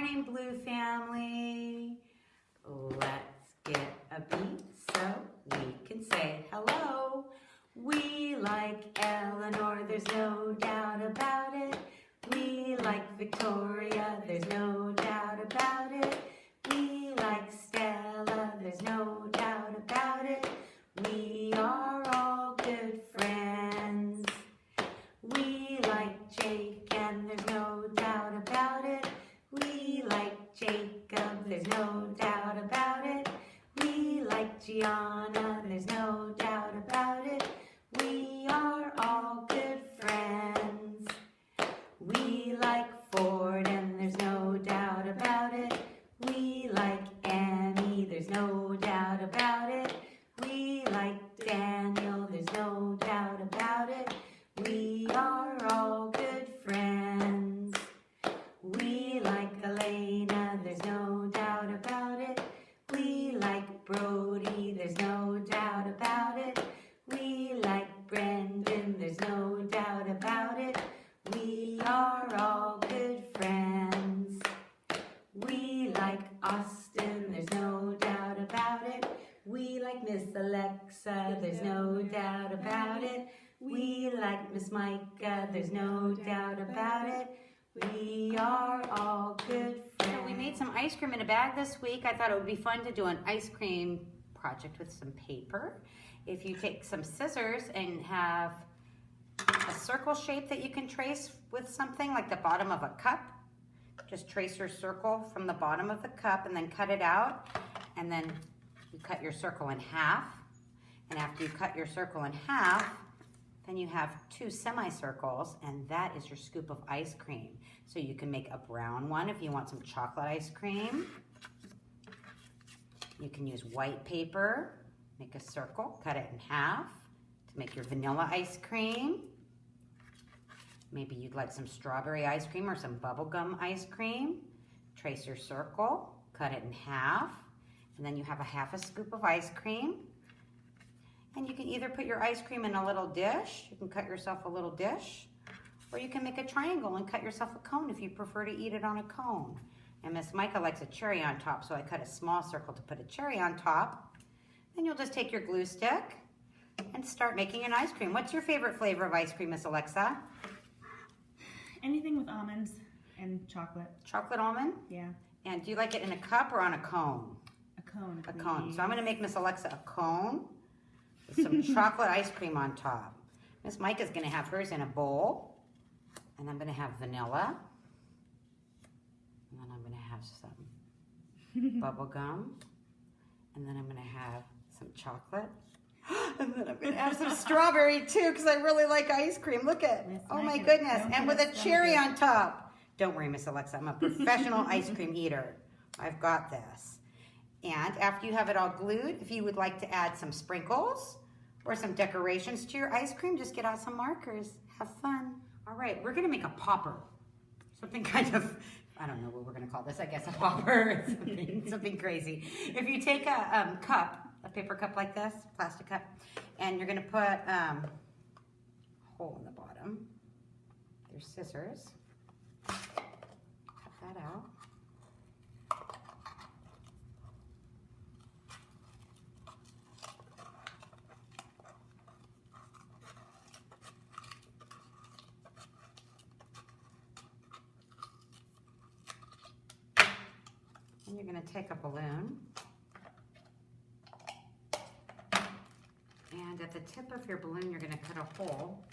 morning, Blue family. Let's get a beat so we can say hello. We like Eleanor, there's no doubt about it. We like Victoria, there's no doubt about it. We like Stella, there's no doubt about it. We are all good friends. We like Jake and there's no doubt about it. We like Jacob, there's no doubt about it. We like Gianna, there's no doubt about it. We are all good friends. We like Ford and there's no doubt about it. We like Annie, there's no doubt about it. We like Daniel, there's no doubt about it. We are all good friends. We like Elena, there's no doubt about it. We like Brody, there's no doubt about it. We like Brendan, there's no doubt about it. We are all good friends. We like Austin, there's no doubt about it. We like Miss Alexa, there's no doubt about it. We like Miss Micah, there's no doubt about it. We are all good friends. So we made some ice cream in a bag this week. I thought it would be fun to do an ice cream project with some paper. If you take some scissors and have a circle shape that you can trace with something like the bottom of a cup, just trace your circle from the bottom of the cup and then cut it out. And then you cut your circle in half. And after you cut your circle in half, then you have two semicircles, and that is your scoop of ice cream. So you can make a brown one if you want some chocolate ice cream. You can use white paper, make a circle, cut it in half to make your vanilla ice cream. Maybe you'd like some strawberry ice cream or some bubblegum ice cream. Trace your circle, cut it in half, and then you have a half a scoop of ice cream. And you can either put your ice cream in a little dish, you can cut yourself a little dish, or you can make a triangle and cut yourself a cone if you prefer to eat it on a cone. And Miss Micah likes a cherry on top, so I cut a small circle to put a cherry on top. Then you'll just take your glue stick and start making an ice cream. What's your favorite flavor of ice cream, Miss Alexa? Anything with almonds and chocolate. Chocolate almond? Yeah. And do you like it in a cup or on a cone? A cone, A please. cone. So I'm going to make Miss Alexa a cone with some chocolate ice cream on top. Miss Micah's going to have hers in a bowl. And I'm going to have vanilla. And then I'm going to have some bubble gum. And then I'm going to have some chocolate. And then I'm going to have some strawberry too, because I really like ice cream. Look at, oh my goodness. And with a cherry on top. Don't worry, Miss Alexa, I'm a professional ice cream eater. I've got this. And after you have it all glued, if you would like to add some sprinkles or some decorations to your ice cream, just get out some markers. Have fun. All right, we're going to make a popper. Something kind of, I don't know what we're going to call this. I guess a popper, something crazy. If you take a cup, a paper cup like this, plastic cup, and you're going to put a hole in the bottom. There's scissors. Cut that out. And you're going to take a balloon. And at the tip of your balloon, you're going to cut a hole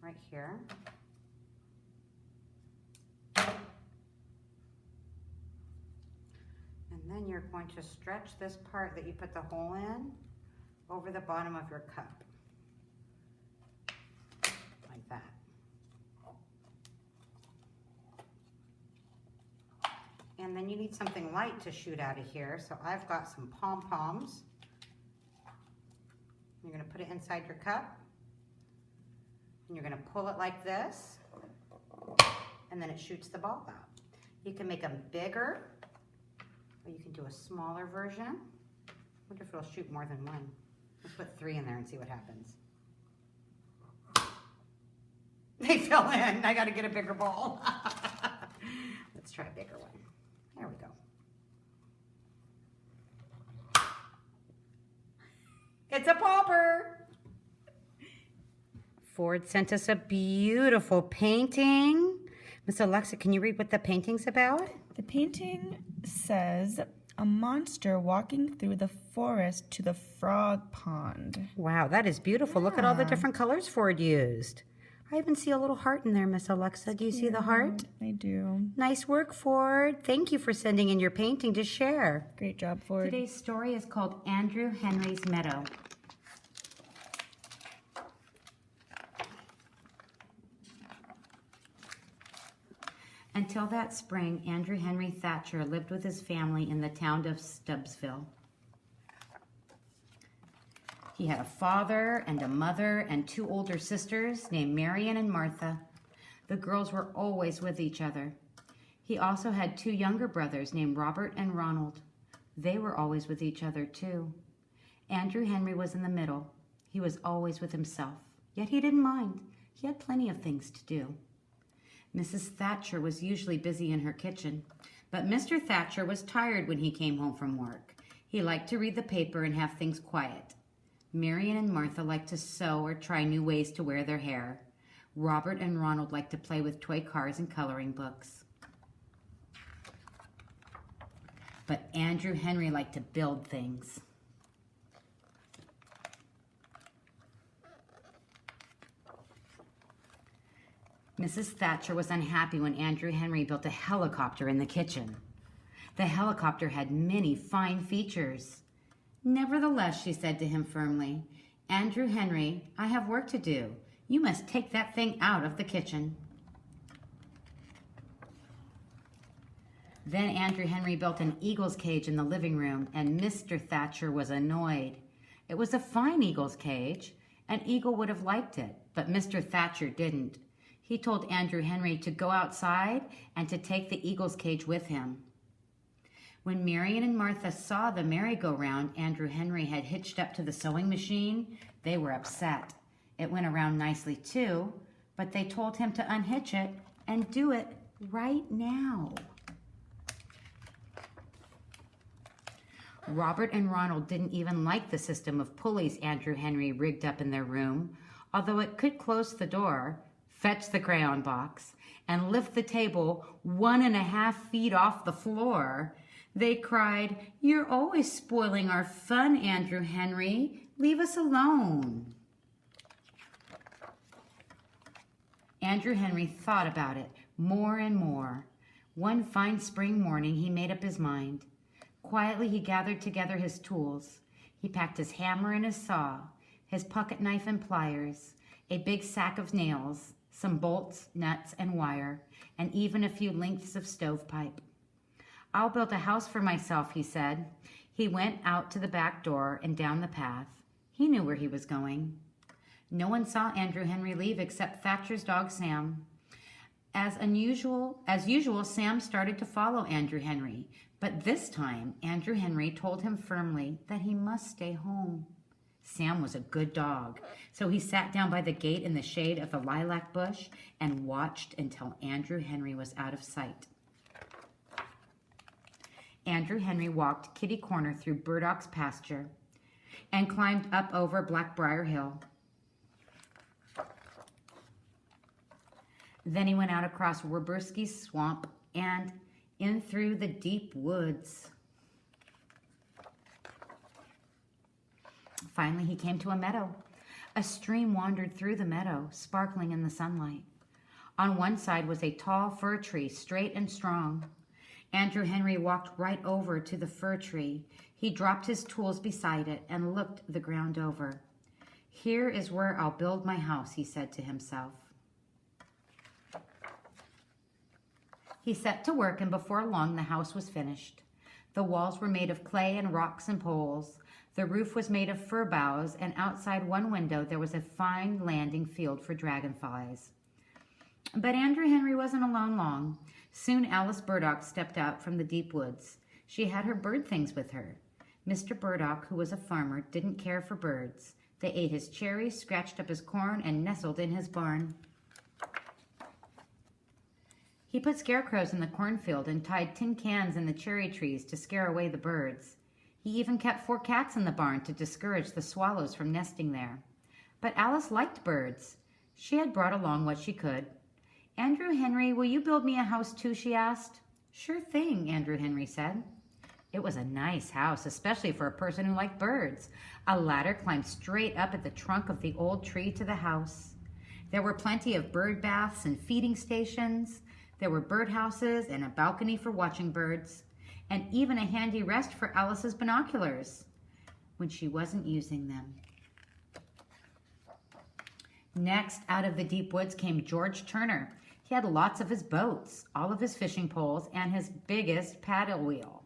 right here. And then you're going to stretch this part that you put the hole in over the bottom of your cup. Like that. And then you need something light to shoot out of here. So I've got some pom-poms. You're going to put it inside your cup. And you're going to pull it like this. And then it shoots the ball out. You can make them bigger, or you can do a smaller version. I wonder if it'll shoot more than one. Let's put 3 in there and see what happens. They fell in. I got to get a bigger ball. Let's try a bigger one. There we go. It's a pauper. Ford sent us a beautiful painting. Miss Alexa, can you read what the painting's about? The painting says, a monster walking through the forest to the frog pond. Wow, that is beautiful. Look at all the Yeah. different colors Ford used. I even see a little heart in there, Miss Alexa. Do you see the heart? I do. Nice work, Ford. Thank you for sending in your painting to share. Great job, Ford. Today's story is called Andrew Henry's Meadow. Until that spring, Andrew Henry Thatcher lived with his family in the town of Stubbsville. He had a father and a mother and 2 older sisters named Marian and Martha. The girls were always with each other. He also had 2 younger brothers named Robert and Ronald. They were always with each other too. Andrew Henry was in the middle. He was always with himself, yet he didn't mind. He had plenty of things to do. Mrs. Thatcher was usually busy in her kitchen, but Mr. Thatcher was tired when he came home from work. He liked to read the paper and have things quiet. Marian and Martha liked to sew or try new ways to wear their hair. Robert and Ronald liked to play with toy cars and coloring books. But Andrew Henry liked to build things. Mrs. Thatcher was unhappy when Andrew Henry built a helicopter in the kitchen. The helicopter had many fine features. Nevertheless, she said to him firmly, Andrew Henry, I have work to do. You must take that thing out of the kitchen. Then Andrew Henry built an eagle's cage in the living room, and Mr. Thatcher was annoyed. It was a fine eagle's cage. An eagle would have liked it, but Mr. Thatcher didn't. He told Andrew Henry to go outside and to take the eagle's cage with him. When Marian and Martha saw the merry-go-round Andrew Henry had hitched up to the sewing machine, they were upset. It went around nicely too, but they told him to unhitch it and do it right now. Robert and Ronald didn't even like the system of pulleys Andrew Henry rigged up in their room, although it could close the door, fetch the crayon box, and lift the table 1.5 feet off the floor. They cried, You're always spoiling our fun, Andrew Henry. Leave us alone. Andrew Henry thought about it more and more. One fine spring morning, he made up his mind. Quietly, he gathered together his tools. He packed his hammer and his saw, his pocket knife and pliers, a big sack of nails, some bolts, nuts, and wire, and even a few lengths of stovepipe. I'll build a house for myself, he said. He went out to the back door and down the path. He knew where he was going. No one saw Andrew Henry leave except Thatcher's dog, Sam. As usual, Sam started to follow Andrew Henry, but this time Andrew Henry told him firmly that he must stay home. Sam was a good dog, so he sat down by the gate in the shade of the lilac bush and watched until Andrew Henry was out of sight. Andrew Henry walked kitty-corner through Burdock's pasture and climbed up over Blackbriar Hill. Then he went out across Warburski's swamp and in through the deep woods. Finally, he came to a meadow. A stream wandered through the meadow, sparkling in the sunlight. On one side was a tall fir tree, straight and strong. Andrew Henry walked right over to the fir tree. He dropped his tools beside it and looked the ground over. Here is where I'll build my house, he said to himself. He set to work, and before long the house was finished. The walls were made of clay and rocks and poles. The roof was made of fir boughs, and outside one window there was a fine landing field for dragonflies. But Andrew Henry wasn't alone long. Soon Alice Burdock stepped out from the deep woods. She had her bird things with her. Mr. Burdock, who was a farmer, didn't care for birds. They ate his cherries, scratched up his corn, and nestled in his barn. He put scarecrows in the cornfield and tied tin cans in the cherry trees to scare away the birds. He even kept 4 cats in the barn to discourage the swallows from nesting there. But Alice liked birds. She had brought along what she could. "Andrew Henry, will you build me a house too?" she asked. "Sure thing," Andrew Henry said. It was a nice house, especially for a person who liked birds. A ladder climbed straight up at the trunk of the old tree to the house. There were plenty of bird baths and feeding stations. There were birdhouses and a balcony for watching birds, and even a handy rest for Alice's binoculars when she wasn't using them. Next, out of the deep woods came George Turner. He had lots of his boats, all of his fishing poles, and his biggest paddle wheel.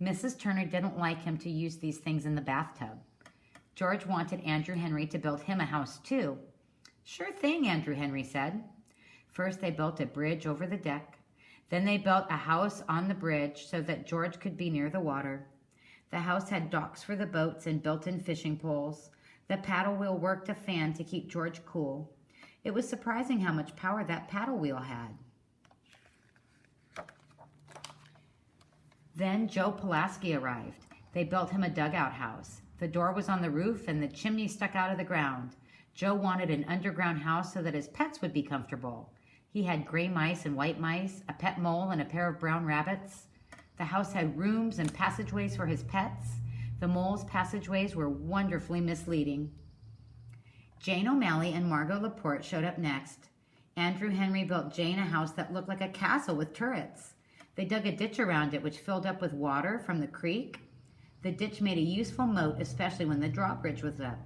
Mrs. Turner didn't like him to use these things in the bathtub. George wanted Andrew Henry to build him a house too. "Sure thing," Andrew Henry said. First, they built a bridge over the deck. Then they built a house on the bridge so that George could be near the water. The house had docks for the boats and built-in fishing poles. The paddle wheel worked a fan to keep George cool. It was surprising how much power that paddle wheel had. Then Joe Pulaski arrived. They built him a dugout house. The door was on the roof and the chimney stuck out of the ground. Joe wanted an underground house so that his pets would be comfortable. He had gray mice and white mice, a pet mole, and a pair of brown rabbits. The house had rooms and passageways for his pets. The mole's passageways were wonderfully misleading. Jane O'Malley and Margot Laporte showed up next. Andrew Henry built Jane a house that looked like a castle with turrets. They dug a ditch around it, which filled up with water from the creek. The ditch made a useful moat, especially when the drawbridge was up.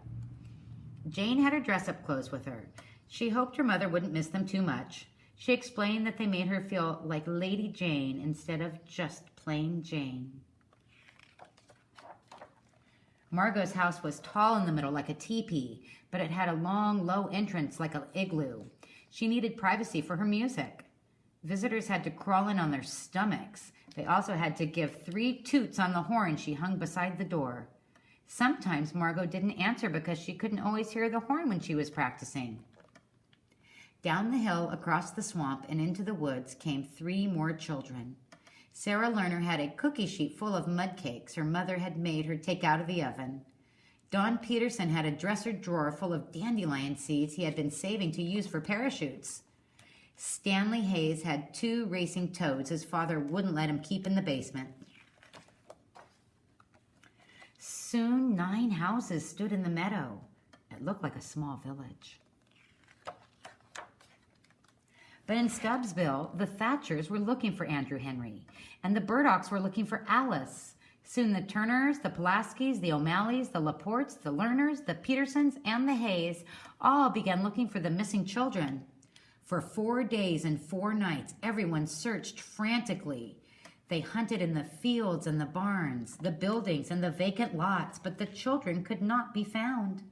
Jane had her dress-up clothes with her. She hoped her mother wouldn't miss them too much. She explained that they made her feel like Lady Jane instead of just plain Jane. Margot's house was tall in the middle like a teepee, but it had a long, low entrance like an igloo. She needed privacy for her music. Visitors had to crawl in on their stomachs. They also had to give 3 toots on the horn she hung beside the door. Sometimes Margot didn't answer because she couldn't always hear the horn when she was practicing. Down the hill, across the swamp, and into the woods came 3 more children. Sarah Lerner had a cookie sheet full of mud cakes her mother had made her take out of the oven. Don Peterson had a dresser drawer full of dandelion seeds he had been saving to use for parachutes. Stanley Hayes had 2 racing toads his father wouldn't let him keep in the basement. Soon 9 houses stood in the meadow. It looked like a small village. But in Stubbsville, the Thatchers were looking for Andrew Henry, and the Burdocks were looking for Alice. Soon the Turners, the Pulaskis, the O'Malleys, the Laportes, the Lerners, the Petersons, and the Hayes all began looking for the missing children. For 4 days and 4 nights, everyone searched frantically. They hunted in the fields and the barns, the buildings and the vacant lots, but the children could not be found.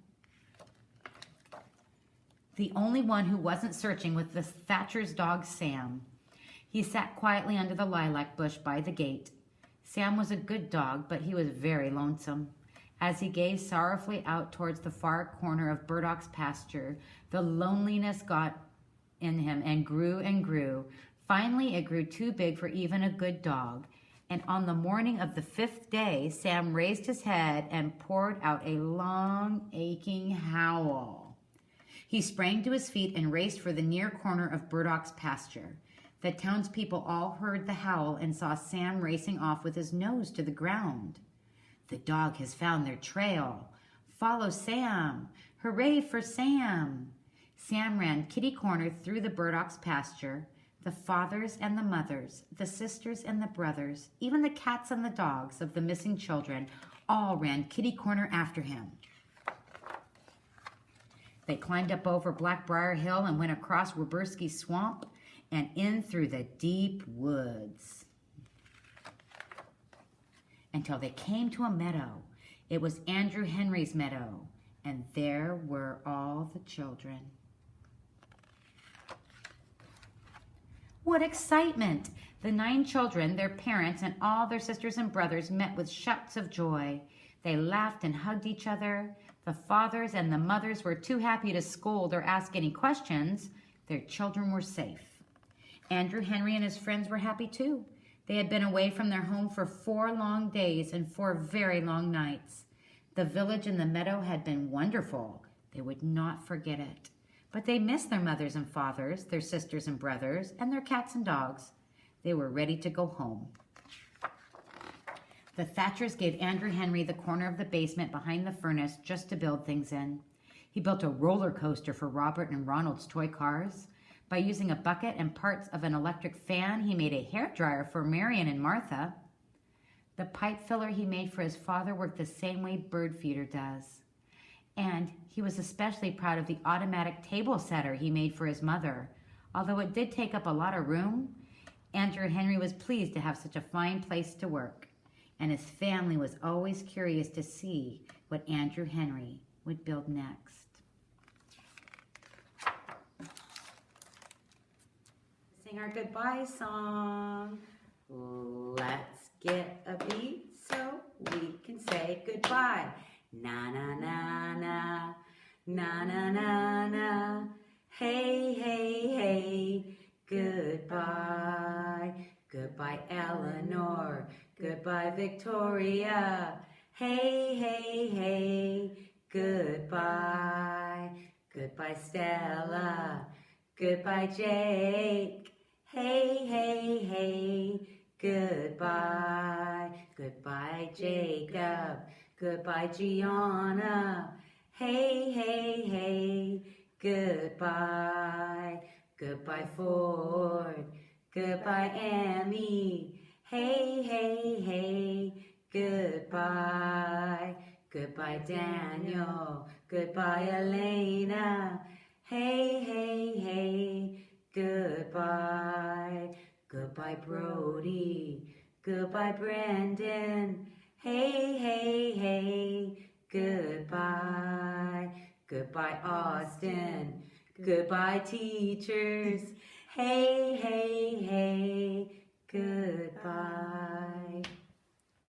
The only one who wasn't searching was the Thatcher's dog, Sam. He sat quietly under the lilac bush by the gate. Sam was a good dog, but he was very lonesome. As he gazed sorrowfully out towards the far corner of Burdock's pasture, the loneliness got in him and grew and grew. Finally, it grew too big for even a good dog. And on the morning of the 5th day, Sam raised his head and poured out a long, aching howl. He sprang to his feet and raced for the near corner of Burdock's pasture. The townspeople all heard the howl and saw Sam racing off with his nose to the ground. "The dog has found their trail. Follow Sam. Hooray for Sam." Sam ran kitty-corner through the Burdock's pasture. The fathers and the mothers, the sisters and the brothers, even the cats and the dogs of the missing children all ran kitty-corner after him. They climbed up over Blackbriar Hill and went across Wabursky Swamp and in through the deep woods until they came to a meadow. It was Andrew Henry's meadow, and there were all the children. What excitement! The 9 children, their parents, and all their sisters and brothers met with shouts of joy. They laughed and hugged each other. The fathers and the mothers were too happy to scold or ask any questions. Their children were safe. Andrew Henry and his friends were happy too. They had been away from their home for 4 long days and 4 very long nights. The village and the meadow had been wonderful. They would not forget it. But they missed their mothers and fathers, their sisters and brothers, and their cats and dogs. They were ready to go home. The Thatchers gave Andrew Henry the corner of the basement behind the furnace just to build things in. He built a roller coaster for Robert and Ronald's toy cars. By using a bucket and parts of an electric fan, he made a hairdryer for Marion and Martha. The pipe filler he made for his father worked the same way Bird Feeder does. And he was especially proud of the automatic table setter he made for his mother. Although it did take up a lot of room, Andrew Henry was pleased to have such a fine place to work. And his family was always curious to see what Andrew Henry would build next. Sing our goodbye song. Let's get a beat so we can say goodbye. Na na na na, na na na na. Hey, hey, hey, goodbye. Goodbye, Eleanor. Goodbye, Victoria. Hey, hey, hey, goodbye. Goodbye, Stella. Goodbye, Jake. Hey, hey, hey, goodbye. Goodbye, Jacob. Goodbye, Gianna. Hey, hey, hey, goodbye. Goodbye, Ford. Goodbye, Amy. Hey, hey, hey, goodbye. Goodbye, Daniel. Goodbye, Elena. Hey, hey, hey, goodbye. Goodbye, Brody. Goodbye, Brandon. Hey, hey, hey, goodbye. Goodbye, Austin. Goodbye, teachers. Hey, hey, hey, goodbye.